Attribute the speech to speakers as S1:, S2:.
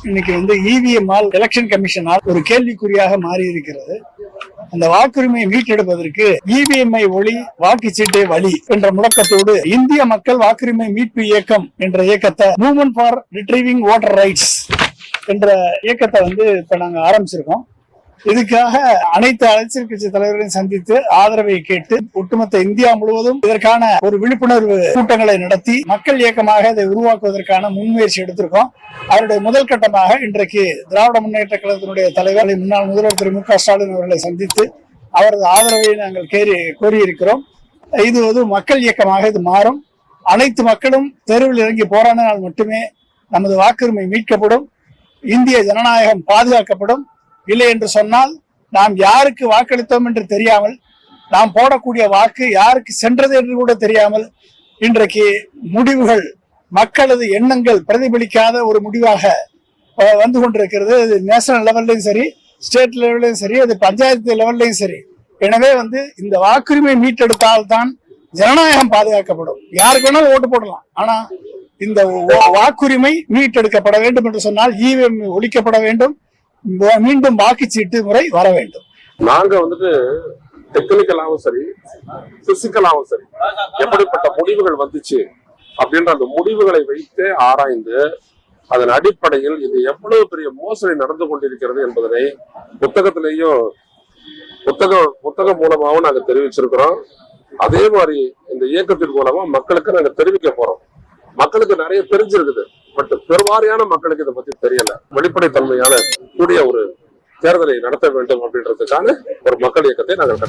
S1: இன்னைக்கு EVM election கமிஷனால் ஒரு கேள்விக்குறியாக மாறி இருக்கிறது. அந்த வாக்குரிமையை மீட்டெடுப்பதற்கு இவிஎம்ஐ ஒளி வாக்குச்சீட்டை வழி என்ற முழக்கத்தோடு இந்திய மக்கள் வாக்குரிமை மீட்பு இயக்கம் என்ற இயக்கத்தை movement for retrieving voter rights என்ற இயக்கத்தை இப்ப நாங்க ஆரம்பிச்சிருக்கோம். இதுக்காக அனைத்து அரசியல் கட்சி தலைவர்களையும் சந்தித்து ஆதரவை கேட்டு ஒட்டுமொத்த இந்தியா முழுவதும் இதற்கான ஒரு விழிப்புணர்வு கூட்டங்களை நடத்தி மக்கள் இயக்கமாக இதை உருவாக்குவதற்கான முன்முயற்சி எடுத்திருக்கோம். அவருடைய முதல் கட்டமாக இன்றைக்கு திராவிட முன்னேற்ற கழகத்தினுடைய தலைவர் முன்னாள் முதல்வர் திரு மு க ஸ்டாலின் அவர்களை சந்தித்து அவரது ஆதரவை நாங்கள் கோரியிருக்கிறோம். இது மக்கள் இயக்கமாக இது மாறும். அனைத்து மக்களும் தெருவில் இறங்கி போராடினால் மட்டுமே நமது வாக்குரிமை மீட்கப்படும், இந்திய ஜனநாயகம் பாதுகாக்கப்படும். இல்லை என்று சொன்னால் நாம் யாருக்கு வாக்களித்தோம் என்று தெரியாமல், நாம் போடக்கூடிய வாக்கு யாருக்கு சென்றது என்று கூட தெரியாமல் இன்றைக்கு முடிவுகள் மக்களது எண்ணங்கள் பிரதிபலிக்காத ஒரு முடிவாக வந்து கொண்டிருக்கிறது. அது நேஷனல் லெவல்லையும் சரி, ஸ்டேட் லெவல்லையும் சரி, அது பஞ்சாயத்து லெவல்லையும் சரி. எனவே இந்த வாக்குரிமை மீட்டெடுத்தால்தான் ஜனநாயகம் பாதுகாக்கப்படும். யாருக்கு வேணாலும் ஓட்டு போடலாம், ஆனா இந்த வாக்குரிமை மீட்டெடுக்கப்பட வேண்டும் என்று சொன்னால் இவிஎம் ஒழிக்கப்பட வேண்டும், மீண்டும் வாக்குச்சீட்டு முறை வர வேண்டும்.
S2: நாங்க டெக்னிக்கலாவும் சரி, பிசிக்கலாவும் சரி, எப்படிப்பட்ட முடிவுகள் வந்துச்சு அப்படின்ற அந்த முடிவுகளை வைத்து ஆராய்ந்து அதன் அடிப்படையில் இது எவ்வளவு பெரிய மோசடி நடந்து கொண்டிருக்கிறது என்பதனை புத்தகம் மூலமாவும் நாங்க தெரிவிச்சிருக்கிறோம். அதே மாதிரி இந்த இயக்கத்தின் மூலமா மக்களுக்கு நாங்க தெரிவிக்க போறோம். மக்களுக்கு நிறைய தெரிஞ்சிருக்குது, பட் பெருவாரியான மக்களுக்கு இதை பத்தி தெரியல. வெளிப்படைத்தன்மையான கூடிய ஒரு தேர்தலை நடத்த வேண்டும் அப்படின்றதுக்கான ஒரு மக்கள் இயக்கத்தை நாங்கள்